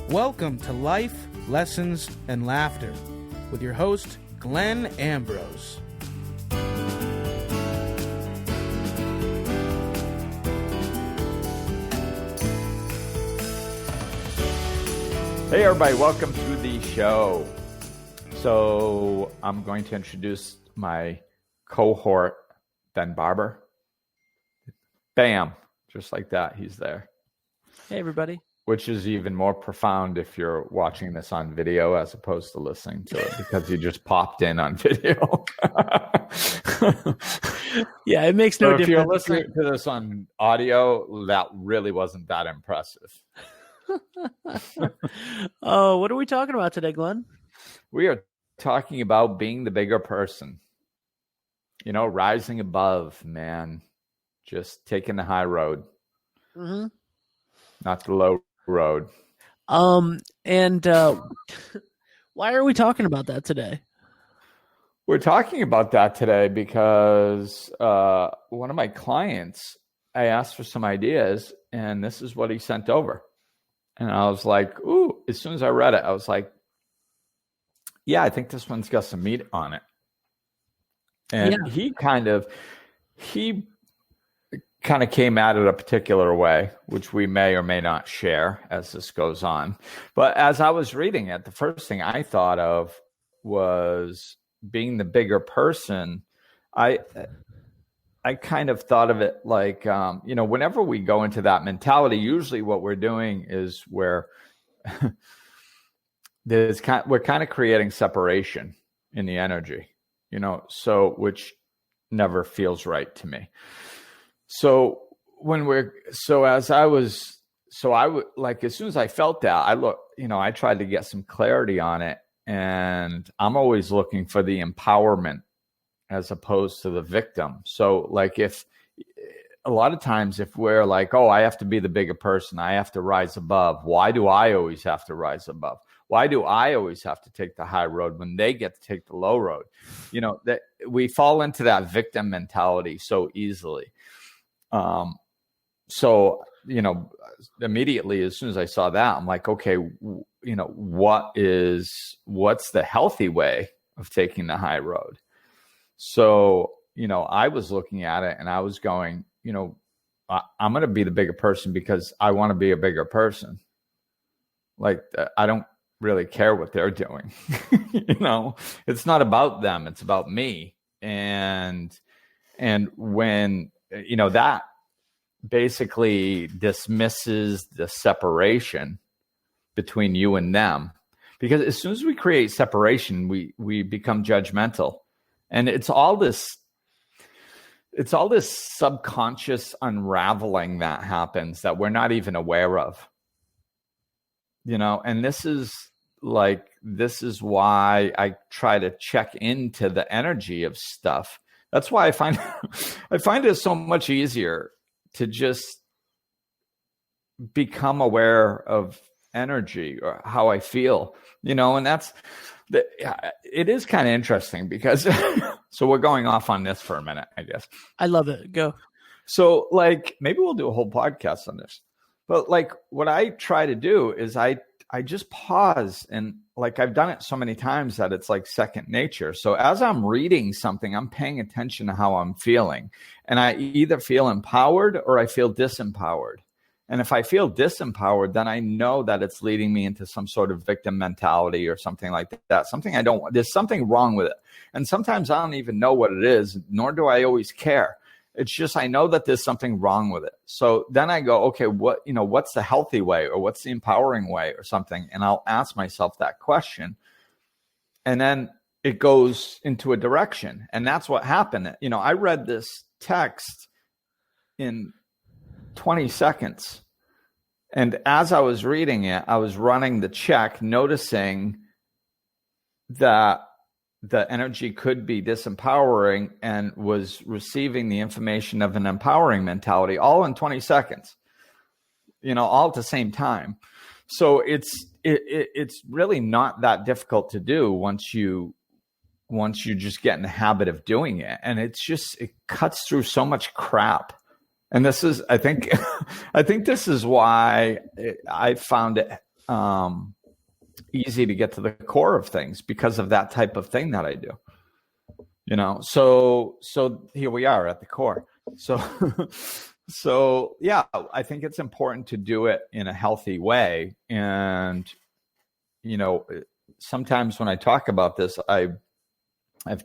Welcome to Life, Lessons, and Laughter with your host, Glenn Ambrose. Hey everybody, welcome to the show. So I'm going to introduce my cohort, Ben Barber. Bam, just like that, he's there. Hey everybody. Which is even more profound if you're watching this on video as opposed to listening to it because you just popped in on video. Yeah, it makes no difference. If you're listening to this on audio, that really wasn't that impressive. Oh, what are we talking about today, Glenn? We are talking about being the bigger person. You know, rising above, man. Just taking the high road. Mm-hmm. Not the low road. And why are we talking about that today? We're talking about that today because one of my clients, I asked for some ideas, and this is what he sent over. And I was like, ooh, as soon as I read it, I was like, yeah, I think this one's got some meat on it. And yeah. he kind of came at it a particular way, which we may or may not share as this goes on. But as I was reading it, the first thing I thought of was being the bigger person. I kind of thought of it like, whenever we go into that mentality, usually what we're doing is we're kind of creating separation in the energy, so which never feels right to me. So as soon as I felt that, I tried to get some clarity on it, and I'm always looking for the empowerment as opposed to the victim. So like if a lot of times if we're like, oh, I have to be the bigger person, I have to rise above. Why do I always have to rise above? Why do I always have to take the high road when they get to take the low road? That we fall into that victim mentality so easily. Immediately as soon as I saw that, I'm like, okay, what's the healthy way of taking the high road? So, I was looking at it and I was going, I'm going to be the bigger person because I want to be a bigger person. Like, I don't really care what they're doing. It's not about them. It's about me. And when, that basically dismisses the separation between you and them, because as soon as we create separation, we become judgmental. And it's all this subconscious unraveling that happens that we're not even aware of, and this is why I try to check into the energy of stuff. That's why I find it so much easier to just become aware of energy or how I feel, and it is kind of interesting because so we're going off on this for a minute, I guess. I love it. Go. So maybe we'll do a whole podcast on this, but what I try to do is I just pause, and I've done it so many times that it's like second nature. So as I'm reading something, I'm paying attention to how I'm feeling, and I either feel empowered or I feel disempowered. And if I feel disempowered, then I know that it's leading me into some sort of victim mentality or something like that. Something I don't want. There's something wrong with it. And sometimes I don't even know what it is, nor do I always care. It's just I know that there's something wrong with it. So then I go, okay, what's the healthy way, or what's the empowering way or something? And I'll ask myself that question. And then it goes into a direction. And that's what happened. I read this text in 20 seconds. And as I was reading it, I was running the check, noticing that the energy could be disempowering, and was receiving the information of an empowering mentality all in 20 seconds, all at the same time. So it's really not that difficult to do once you just get in the habit of doing it. And it cuts through so much crap. And this is, I think this is why I found it easy to get to the core of things because of that type of thing that I do. So here we are at the core. So yeah, I think it's important to do it in a healthy way. And, sometimes when I talk about this, I've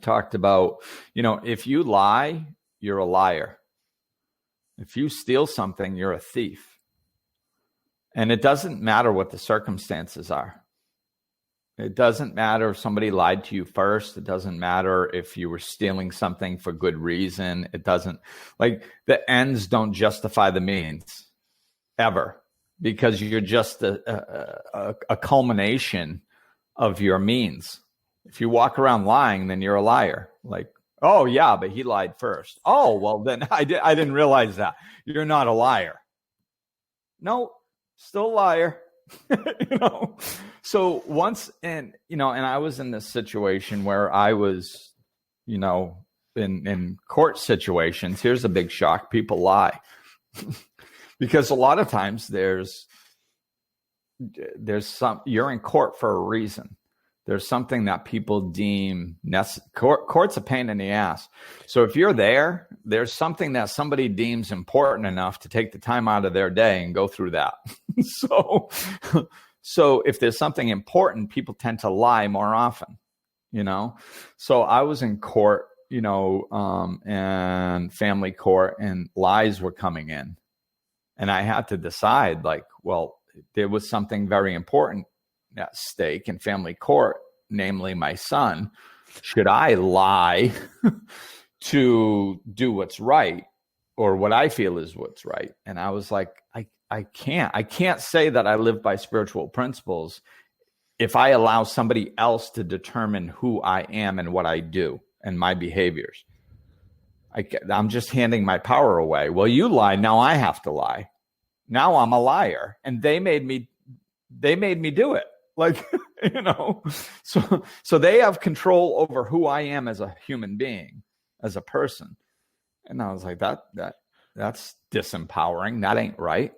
talked about, if you lie, you're a liar. If you steal something, you're a thief. And it doesn't matter what the circumstances are. It doesn't matter if somebody lied to you first. It doesn't matter if you were stealing something for good reason. It doesn't, the ends don't justify the means ever, because you're just a culmination of your means. If you walk around lying, then you're a liar. Oh yeah, but he lied first. Oh, well then I didn't realize that. You're not a liar. No, still a liar. So once, and I was in this situation where I was, in court situations. Here's a big shock. People lie because a lot of times there's you're in court for a reason. There's something that people deem necessary. Court's a pain in the ass. So if you're there, there's something that somebody deems important enough to take the time out of their day and go through that. So if there's something important, people tend to lie more often, So I was in court, and family court, and lies were coming in. And I had to decide, well, there was something very important at stake in family court, namely my son. Should I lie to do what's right, or what I feel is what's right? And I was like, I can't say that I live by spiritual principles if I allow somebody else to determine who I am and what I do and my behaviors. I'm just handing my power away. Well, you lied, now I have to lie. Now I'm a liar, and they made me do it. So they have control over who I am as a human being, as a person. And I was like, that's disempowering. That ain't right.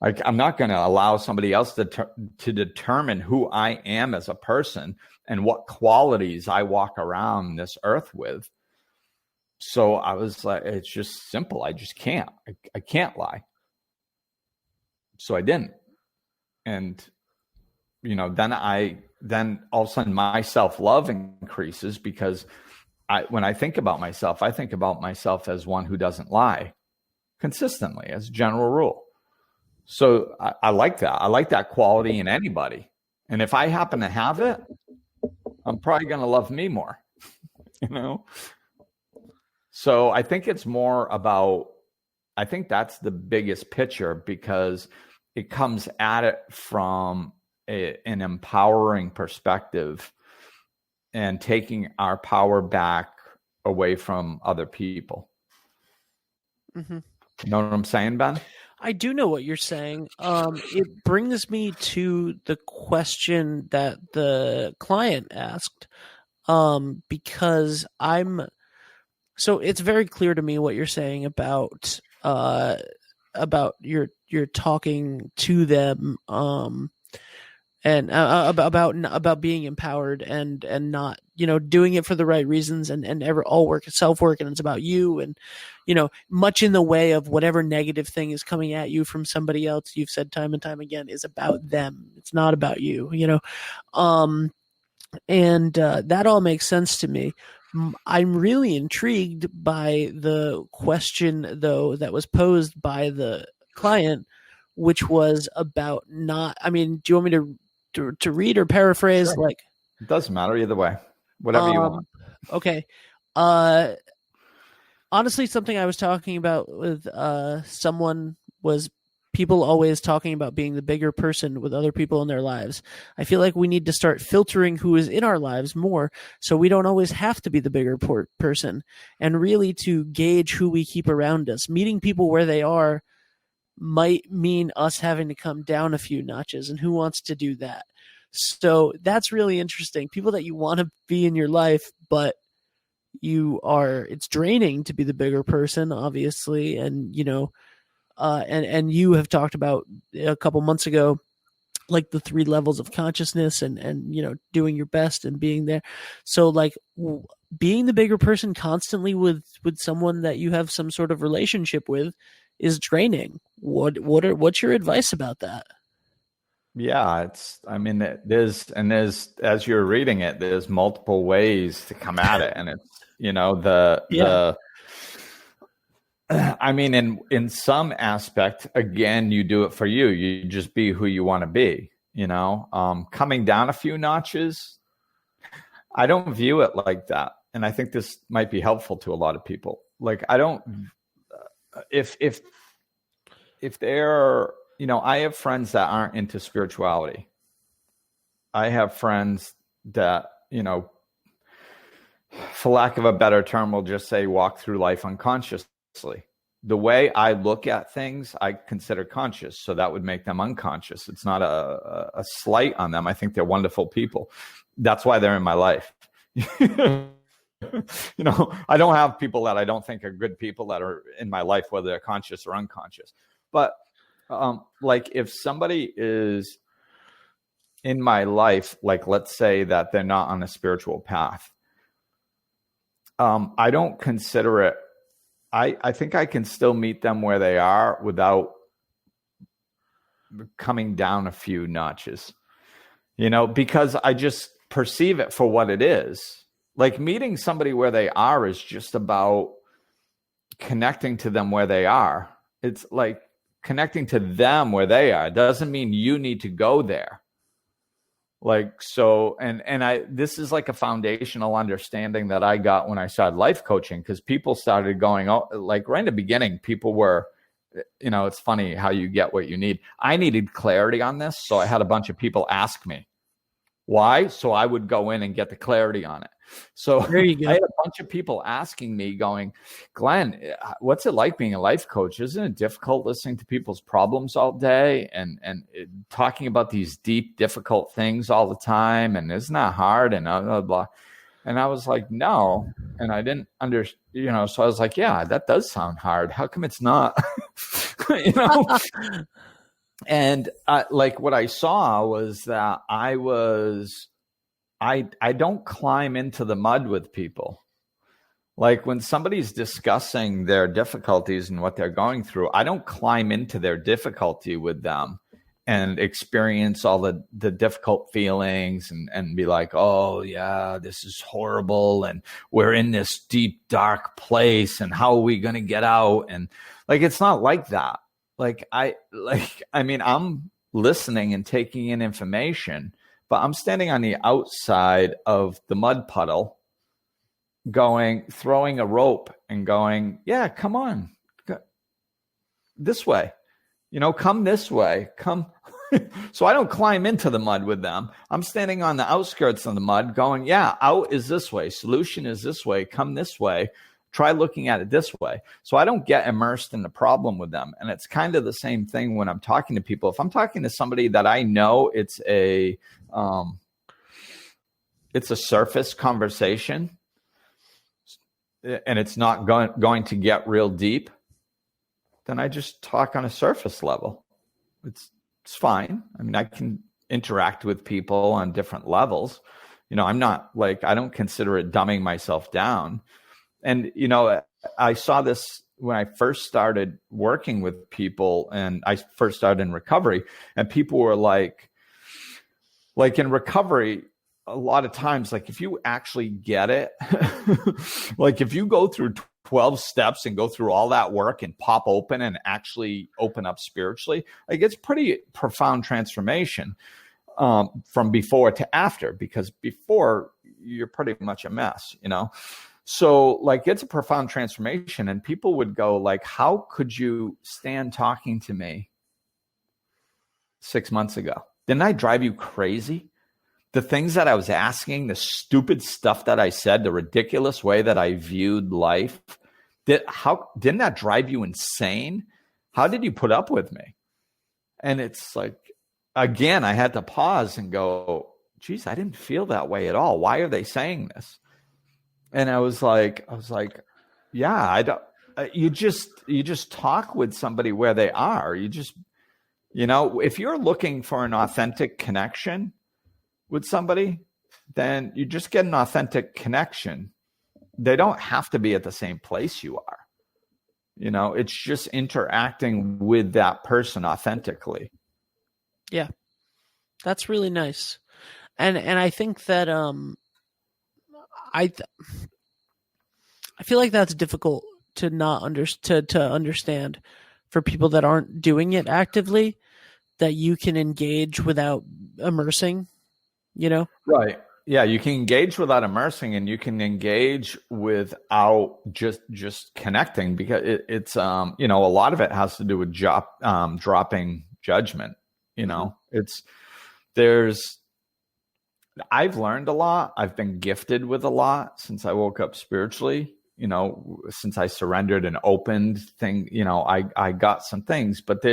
I'm not going to allow somebody else to determine who I am as a person and what qualities I walk around this earth with. So I was like, it's just simple. I just can't. I can't lie. So I didn't. And then all of a sudden my self-love increases, because when I think about myself as one who doesn't lie consistently, as a general rule. So I like that. I like that quality in anybody. And if I happen to have it, I'm probably going to love me more, So I think it's more about, I think that's the biggest picture, because it comes at it from an empowering perspective and taking our power back away from other people. Mm-hmm. You know what I'm saying, Ben? I do know what you're saying. It brings me to the question that the client asked, because so it's very clear to me what you're saying about you're talking to them, and about being empowered and not, doing it for the right reasons, and all work is self-work, and it's about you, and much in the way of whatever negative thing is coming at you from somebody else, you've said time and time again, is about them. It's not about you, and that all makes sense to me. I'm really intrigued by the question, though, that was posed by the client, which was about not, do you want me to read or paraphrase? Sure. It doesn't matter either way. Whatever you want. Okay. Honestly, something I was talking about with someone was people always talking about being the bigger person with other people in their lives. I feel like we need to start filtering who is in our lives more, so we don't always have to be the bigger person, and really to gauge who we keep around us. Meeting people where they are might mean us having to come down a few notches, and who wants to do that? So that's really interesting. People that you want to be in your life, but it's draining to be the bigger person, obviously. And, and you have talked about a couple months ago like the 3 levels of consciousness and doing your best and being there. So like being the bigger person constantly with someone that you have some sort of relationship with is draining. What's your advice about that? Yeah, there's as you're reading it, there's multiple ways to come at it. And it's, in some aspect, again, you do it for you. You just be who you want to be, coming down a few notches. I don't view it like that. And I think this might be helpful to a lot of people. Like, I don't, if they're, I have friends that aren't into spirituality. I have friends that, for lack of a better term, will just say walk through life unconsciously. The way I look at things, I consider conscious. So that would make them unconscious. It's not a slight on them. I think they're wonderful people. That's why they're in my life. I don't have people that I don't think are good people that are in my life, whether they're conscious or unconscious. But like if somebody is in my life, like let's say that they're not on a spiritual path, I don't consider it. I think I can still meet them where they are without coming down a few notches, because I just perceive it for what it is. Like meeting somebody where they are is just about connecting to them where they are. It's like connecting to them where they are. It doesn't mean you need to go there. Like, so, this is like a foundational understanding that I got when I started life coaching, because people started going, like right in the beginning, people were, it's funny how you get what you need. I needed clarity on this. So I had a bunch of people ask me why. So I would go in and get the clarity on it. So there you go. I had a bunch of people asking me going, Glenn, what's it like being a life coach? Isn't it difficult listening to people's problems all day and talking about these deep, difficult things all the time? And isn't that hard? And blah, blah, blah. And I was like, no. And I didn't understand, so I was like, yeah, that does sound hard. How come it's not? And like what I saw was that I don't climb into the mud with people. Like when somebody's discussing their difficulties and what they're going through, I don't climb into their difficulty with them and experience all the difficult feelings and be like, oh yeah, this is horrible. And we're in this deep, dark place. And how are we going to get out? And like, it's not like that. I'm listening and taking in information, but I'm standing on the outside of the mud puddle throwing a rope and going, yeah, come on, this way, come this way, come. So I don't climb into the mud with them. I'm standing on the outskirts of the mud going, yeah, out is this way. Solution is this way. Come this way. Try looking at it this way. So I don't get immersed in the problem with them. And it's kind of the same thing when I'm talking to people. If I'm talking to somebody that I know it's a surface conversation and it's not going to get real deep, then I just talk on a surface level. It's fine. I mean, I can interact with people on different levels. I'm not like, I don't consider it dumbing myself down. And, I saw this when I first started working with people and I first started in recovery, and people were like in recovery, a lot of times, like if you actually get it, like if you go through 12 steps and go through all that work and pop open and actually open up spiritually, like it's pretty profound transformation from before to after, because before you're pretty much a mess, So like it's a profound transformation, and people would go like, how could you stand talking to me 6 months ago? Didn't I drive you crazy? The things that I was asking, the stupid stuff that I said, the ridiculous way that I viewed life, didn't that drive you insane? How did you put up with me? And it's like, again, I had to pause and go, geez, I didn't feel that way at all. Why are they saying this? And I was like, yeah, I don't. You just talk with somebody where they are. You just If you're looking for an authentic connection with somebody, then you just get an authentic connection. They don't have to be at the same place you are. It's just interacting with that person authentically. Yeah, that's really nice. And I think that I feel like that's difficult to not to understand for people that aren't doing it actively, that you can engage without immersing, Right. Yeah, you can engage without immersing, and you can engage without just connecting, because it's a lot of it has to do with dropping judgment. I've learned a lot. I've been gifted with a lot since I woke up spiritually. Since I surrendered and opened I got some things. But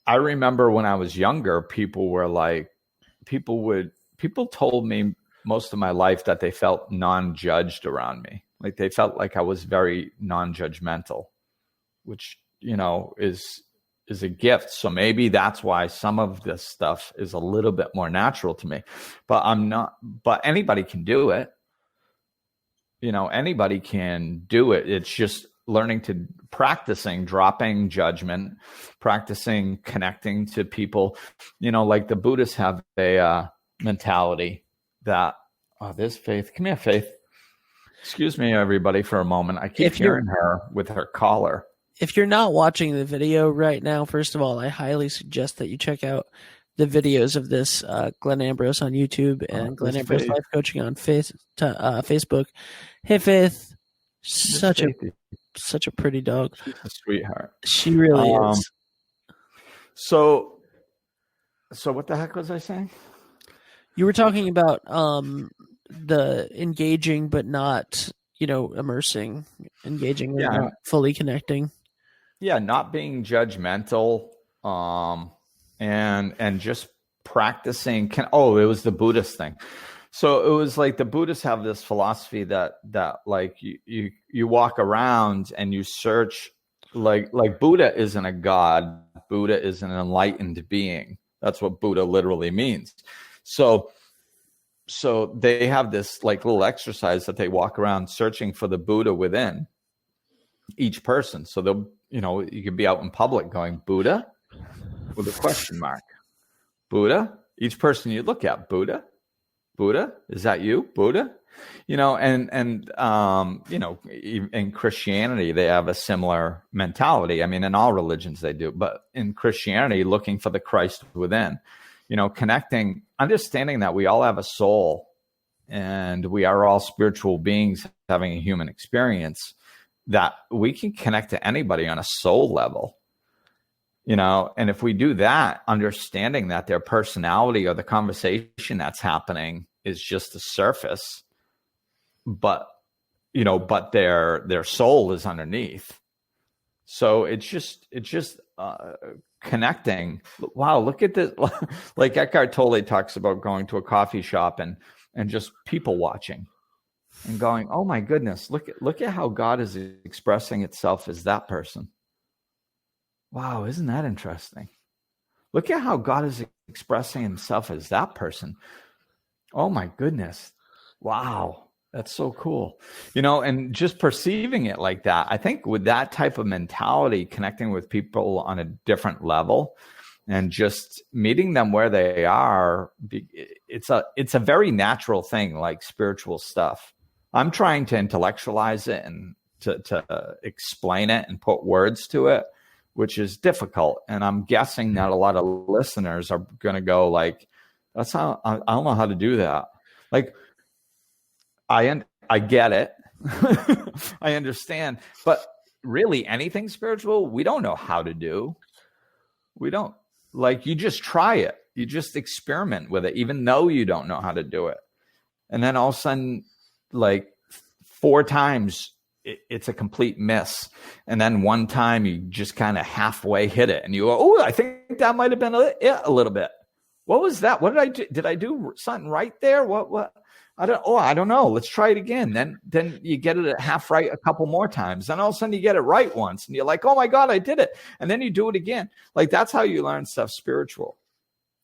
I remember when I was younger, people told me most of my life that they felt non-judged around me. Like they felt like I was very non-judgmental, which, is a gift. So maybe that's why some of this stuff is a little bit more natural to me, but anybody can do it. Anybody can do it. It's just practicing dropping judgment, practicing connecting to people. Like the Buddhists have a mentality that, there's Faith. Come here, Faith. Excuse me, everybody, for a moment. I keep hearing her with her collar. If you're not watching the video right now, first of all, I highly suggest that you check out the videos of this Glenn Ambrose on YouTube and Glenn Ambrose Life Coaching on Facebook. Hey, Faith. Such a pretty dog. She's a sweetheart. She really is. So what the heck was I saying? You were talking about the engaging but not, immersing, engaging but not fully connecting. Yeah, not being judgmental, and just practicing. It was the Buddhist thing. So it was like the Buddhists have this philosophy that like you walk around and you search, like Buddha isn't a god. Buddha is an enlightened being. That's what Buddha literally means. So they have this like little exercise that they walk around searching for the Buddha within each person. So they'll, you could be out in public going, Buddha, with a question mark. Buddha. Each person you look at, Buddha, is that you, Buddha? In Christianity, they have a similar mentality. I mean, in all religions they do, but in Christianity, looking for the Christ within, connecting, understanding that we all have a soul and we are all spiritual beings having a human experience, that we can connect to anybody on a soul level. And if we do that, understanding that their personality or the conversation that's happening is just the surface, but their soul is underneath. So it's just connecting. Wow, look at this. Like Eckhart Tolle talks about going to a coffee shop and just people watching and going, oh my goodness, look at how God is expressing itself as that person. Wow, isn't that interesting? Look at how God is expressing himself as that person. Oh my goodness. Wow. That's so cool. And just perceiving it like that, I think with that type of mentality, connecting with people on a different level and just meeting them where they are, it's a very natural thing, like spiritual stuff. I'm trying to intellectualize it and to explain it and put words to it, which is difficult. And I'm guessing that a lot of listeners are going to go like, I don't know how to do that. Like, I get it. I understand. But really anything spiritual, we don't know how to do. We don't. Like, you just try it. You just experiment with it, even though you don't know how to do it. And then all of a sudden, like 4 times, it's a complete miss. And then one time you just kind of halfway hit it and you go, oh, I think that might have been it a little bit. What was that? What did I do? Did I do something right there? What? I don't know. Let's try it again. Then you get it at half right a couple more times. Then all of a sudden you get it right once and you're like, oh my God, I did it. And then you do it again. Like that's how you learn stuff spiritual.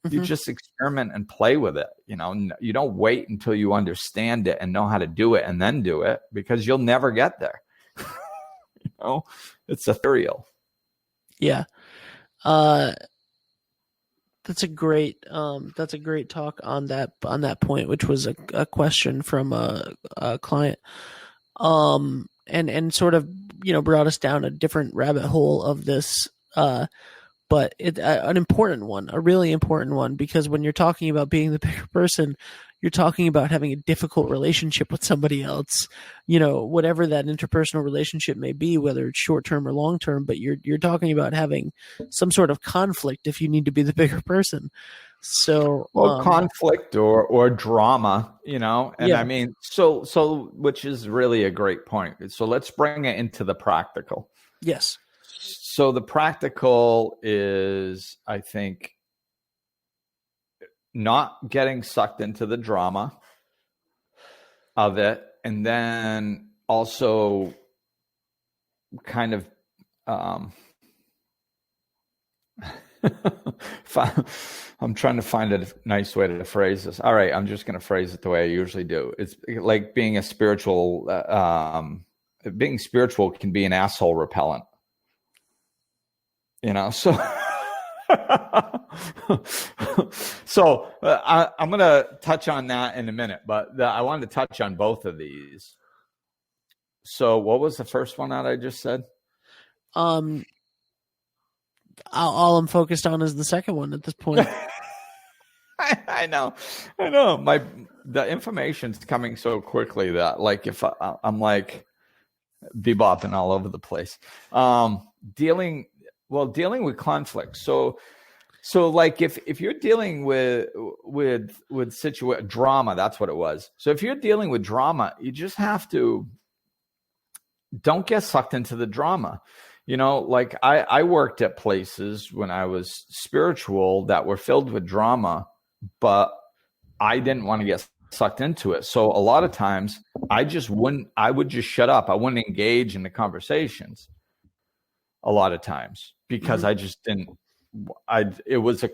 You just experiment and play with it. You know, you don't wait until you understand it and know how to do it and then do it, because you'll never get there. You know, it's ethereal. Yeah. That's a great talk on that point, which was a question from a client, and sort of, you know, brought us down a different rabbit hole of this, but an important one, a really important one, because when you're talking about being the bigger person, you're talking about having a difficult relationship with somebody else, you know, whatever that interpersonal relationship may be, whether it's short term or long term, but you're talking about having some sort of conflict if you need to be the bigger person. So, conflict or drama, you know, and yeah. I mean, so which is really a great point. So let's bring it into the practical. Yes. So the practical is, I think, not getting sucked into the drama of it, and then also kind of I'm trying to find a nice way to phrase this. All right, I'm just going to phrase it the way I usually do. It's like being spiritual can be an asshole repellent, you know, so So I'm going to touch on that in a minute, but I wanted to touch on both of these. So what was the first one that I just said? All I'm focused on is the second one at this point. I know. The information's coming so quickly that, like, if I'm like bebopping all over the place. Dealing with conflict. So like if you're dealing with drama, that's what it was. So if you're dealing with drama, you just have to don't get sucked into the drama. You know, like I worked at places when I was spiritual that were filled with drama, but I didn't want to get sucked into it. So a lot of times I would just shut up. I wouldn't engage in the conversations a lot of times because I just didn't. It was a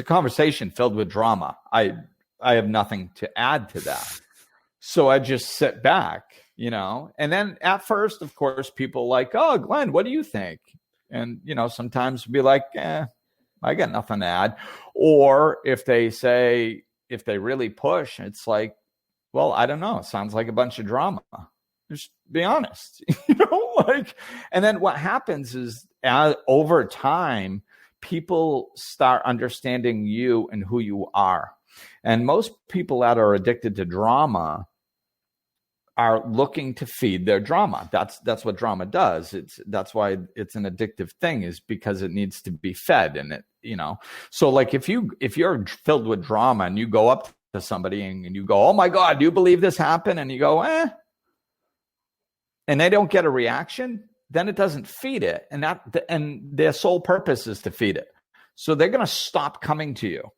conversation filled with drama. I have nothing to add to that. So I just sit back, you know, and then at first, of course, people like, oh, Glenn, what do you think? And, you know, sometimes be like, I got nothing to add. Or if they really push, it's like, well, I don't know. It sounds like a bunch of drama. Just be honest, you know, like, and then what happens is over time, people start understanding you and who you are. And most people that are addicted to drama are looking to feed their drama. That's what drama does. That's why it's an addictive thing, is because it needs to be fed. And it, you know, so like if you're filled with drama and you go up to somebody and you go, oh my God, do you believe this happened? And you go, and they don't get a reaction, then it doesn't feed it. And their sole purpose is to feed it. So they're going to stop coming to you.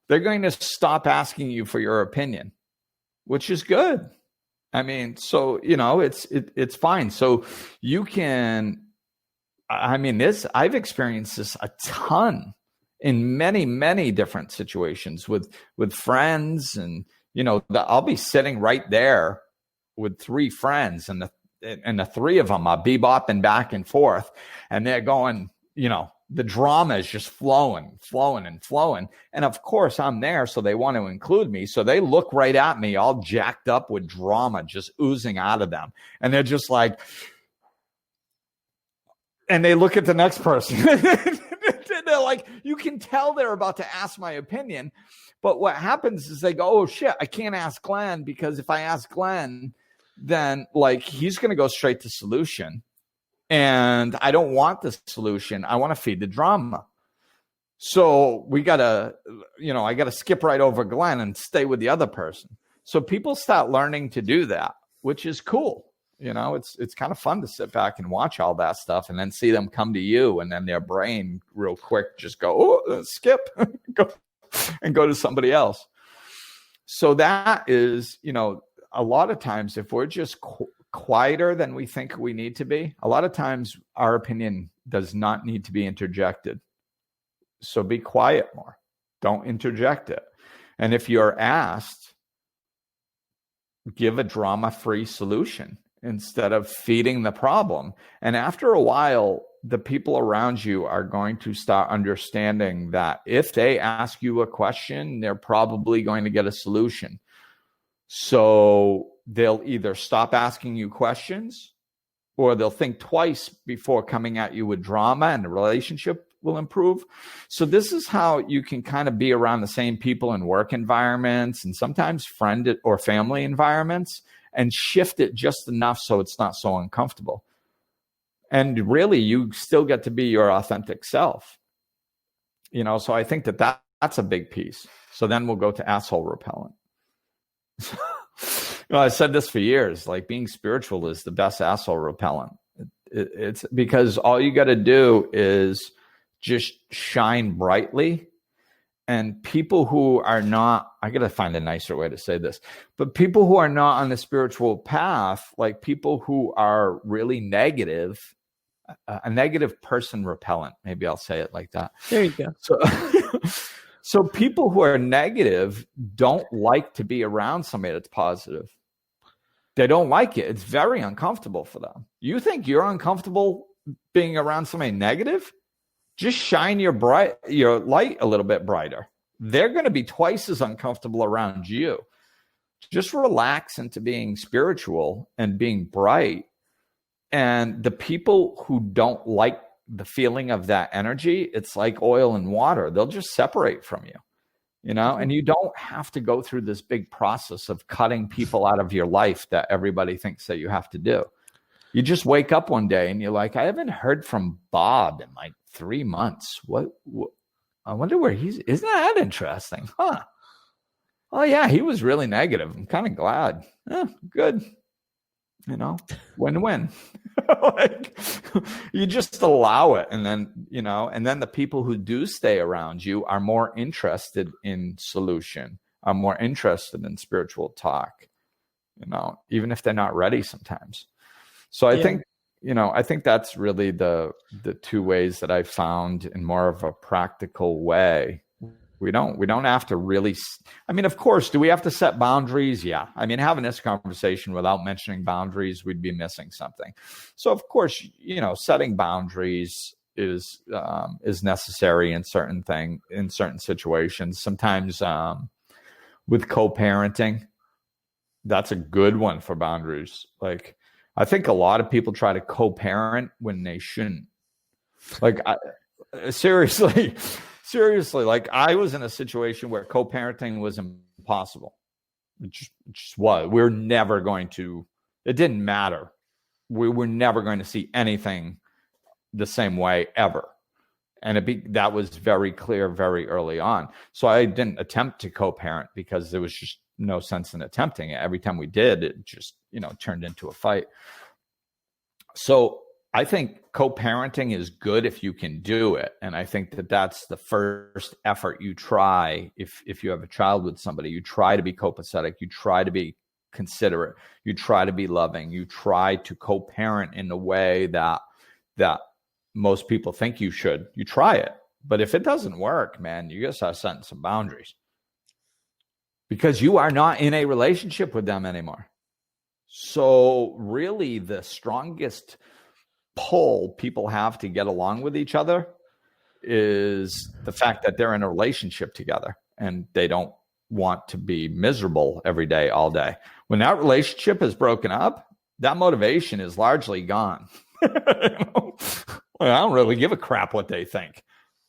They're going to stop asking you for your opinion, which is good. I mean, so, you know, it's fine. So you can, I mean, I've experienced this a ton in many, many different situations with friends. And, you know, I'll be sitting right there with three friends, and the three of them are bebopping back and forth, and they're going, you know, the drama is just flowing. And of course I'm there, so they want to include me. So they look right at me, all jacked up with drama just oozing out of them. And they're just like, and they look at the next person. They're like, you can tell they're about to ask my opinion. But what happens is they go, oh shit, I can't ask Glenn, because if I ask Glenn, then like he's going to go straight to solution. And I don't want the solution. I want to feed the drama. So I got to skip right over Glenn and stay with the other person. So people start learning to do that, which is cool. You know, it's kind of fun to sit back and watch all that stuff and then see them come to you, and then their brain real quick just go, oh, skip, go to somebody else. So that is, a lot of times if we're just quieter than we think we need to be, a lot of times our opinion does not need to be interjected. So be quiet more. Don't interject it. And if you're asked, give a drama-free solution instead of feeding the problem. And after a while, the people around you are going to start understanding that if they ask you a question, they're probably going to get a solution. So they'll either stop asking you questions, or they'll think twice before coming at you with drama, and the relationship will improve. So this is how you can kind of be around the same people in work environments and sometimes friend or family environments, and shift it just enough so it's not so uncomfortable. And really, you still get to be your authentic self. So I think that's a big piece. So then we'll go to asshole repellent. I've said this for years, like being spiritual is the best asshole repellent. It's because all you got to do is just shine brightly. And people who are not, I got to find a nicer way to say this, but people who are not on the spiritual path, like people who are really negative, a negative person repellent, maybe I'll say it like that. There you go. So people who are negative don't like to be around somebody that's positive. They don't like it. It's very uncomfortable for them. You think you're uncomfortable being around somebody negative? Just shine your light a little bit brighter. They're going to be twice as uncomfortable around you. Just relax into being spiritual and being bright. And the people who don't like the feeling of that energy, it's like oil and water. They'll just separate from you, and you don't have to go through this big process of cutting people out of your life that everybody thinks that you have to do. You just wake up one day and you're like, I haven't heard from Bob in like 3 months. What I wonder where isn't that interesting? Huh? Oh yeah, he was really negative. I'm kind of glad. Good. Win-win. Like, you just allow it. And then, and then the people who do stay around you are more interested in solution, are more interested in spiritual talk, even if they're not ready sometimes. So I think that's really the two ways that I found in more of a practical way. We don't have to really, of course, do we have to set boundaries? Yeah. Having this conversation without mentioning boundaries, we'd be missing something. So of course, setting boundaries is necessary in certain situations. Sometimes with co-parenting, that's a good one for boundaries. Like, I think a lot of people try to co-parent when they shouldn't. Like, seriously, like I was in a situation where co-parenting was impossible. It just was. We're never going to, it didn't matter. We were never going to see anything the same way ever. And that was very clear very early on. So I didn't attempt to co-parent because there was just no sense in attempting it. Every time we did, it just, turned into a fight. So I think co-parenting is good if you can do it. And I think that that's the first effort you try. If you have a child with somebody, you try to be copacetic, you try to be considerate, you try to be loving, you try to co-parent in a way that most people think you should. You try it. But if it doesn't work, man, you gotta start setting some boundaries. Because you are not in a relationship with them anymore. So really the strongest pull people have to get along with each other is the fact that they're in a relationship together and they don't want to be miserable every day, all day. When that relationship is broken up, that motivation is largely gone. I don't really give a crap what they think.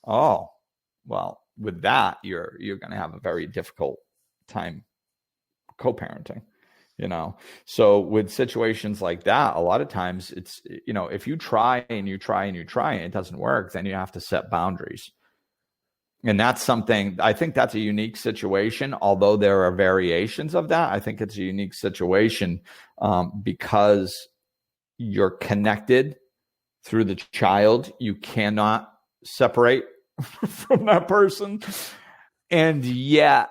Oh, well, with that, you're going to have a very difficult time co-parenting. So with situations like that, a lot of times it's, if you try and you try and you try and it doesn't work, then you have to set boundaries. And that's something, I think that's a unique situation. Although there are variations of that, I think it's a unique situation because you're connected through the child. You cannot separate from that person. And yet,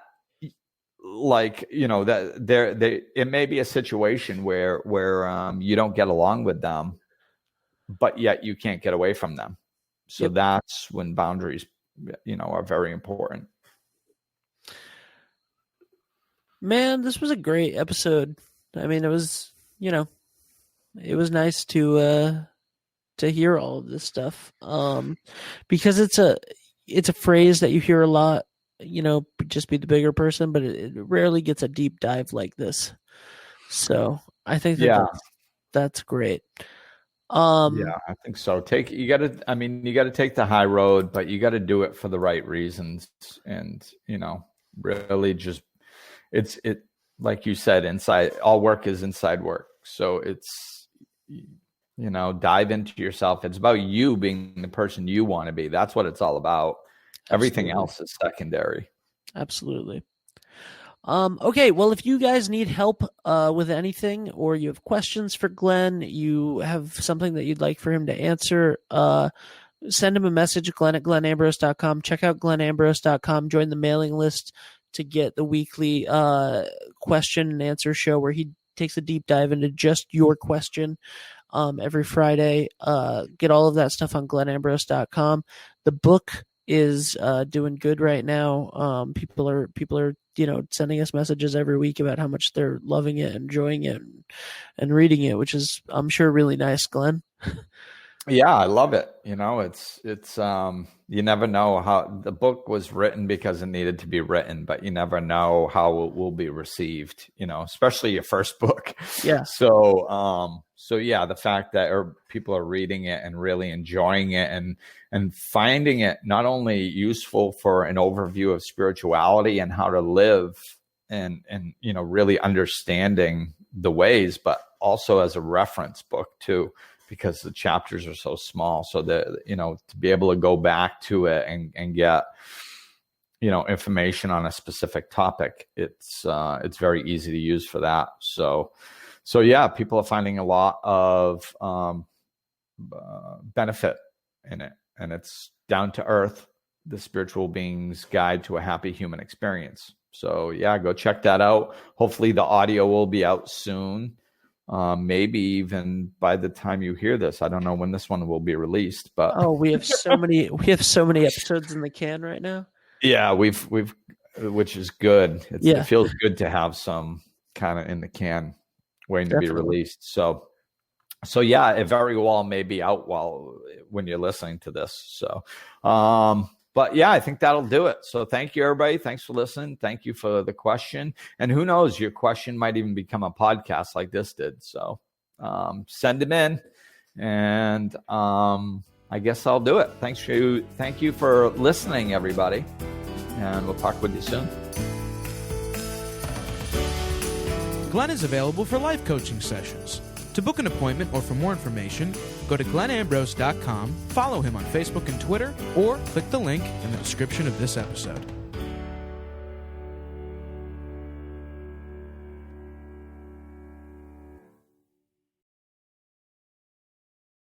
like, that it may be a situation where you don't get along with them, but yet you can't get away from them. So that's when boundaries, are very important. Man, this was a great episode. I mean, it was, it was nice to hear all of this stuff. Because it's a phrase that you hear a lot, just be the bigger person, but it rarely gets a deep dive like this. So I think that's great. Yeah, I think so. You got to take the high road, but you got to do it for the right reasons. And, really just, it's like you said, all work is inside work. So it's, dive into yourself. It's about you being the person you want to be. That's what it's all about. Everything else is secondary. Absolutely. Okay, well, if you guys need help with anything, or you have questions for Glenn, you have something that you'd like for him to answer, send him a message, Glenn@glennambrose.com. Check out glennambrose.com. Join the mailing list to get the weekly question and answer show where he takes a deep dive into just your question every Friday. Get all of that stuff on glennambrose.com. The book is doing good right now. People are sending us messages every week about how much they're loving it, enjoying it, and reading it, which is, I'm sure, really nice, Glenn. Yeah, I love it. It's you never know how the book was written because it needed to be written, but you never know how it will be received, especially your first book. Yeah. So yeah, the fact that people are reading it and really enjoying it and finding it not only useful for an overview of spirituality and how to live and really understanding the ways, but also as a reference book too, because the chapters are so small. So that, to be able to go back to it and get, information on a specific topic, it's very easy to use for that. So yeah, people are finding a lot of benefit in it, and it's down to earth, the spiritual being's guide to a happy human experience. So yeah, go check that out. Hopefully the audio will be out soon. Maybe even by the time you hear this. I don't know when this one will be released, but we have so many episodes in the can right now. Yeah, we've which is good. It feels good to have some kind of in the can waiting to be released. So yeah, it very well may be out when you're listening to this. So but yeah, I think that'll do it. So thank you, everybody. Thanks for listening. Thank you for the question. And who knows, your question might even become a podcast like this did. So send them in, and I guess I'll do it. Thank you for listening, everybody. And we'll talk with you soon. Glenn is available for life coaching sessions. To book an appointment or for more information, go to glennambrose.com, follow him on Facebook and Twitter, or click the link in the description of this episode.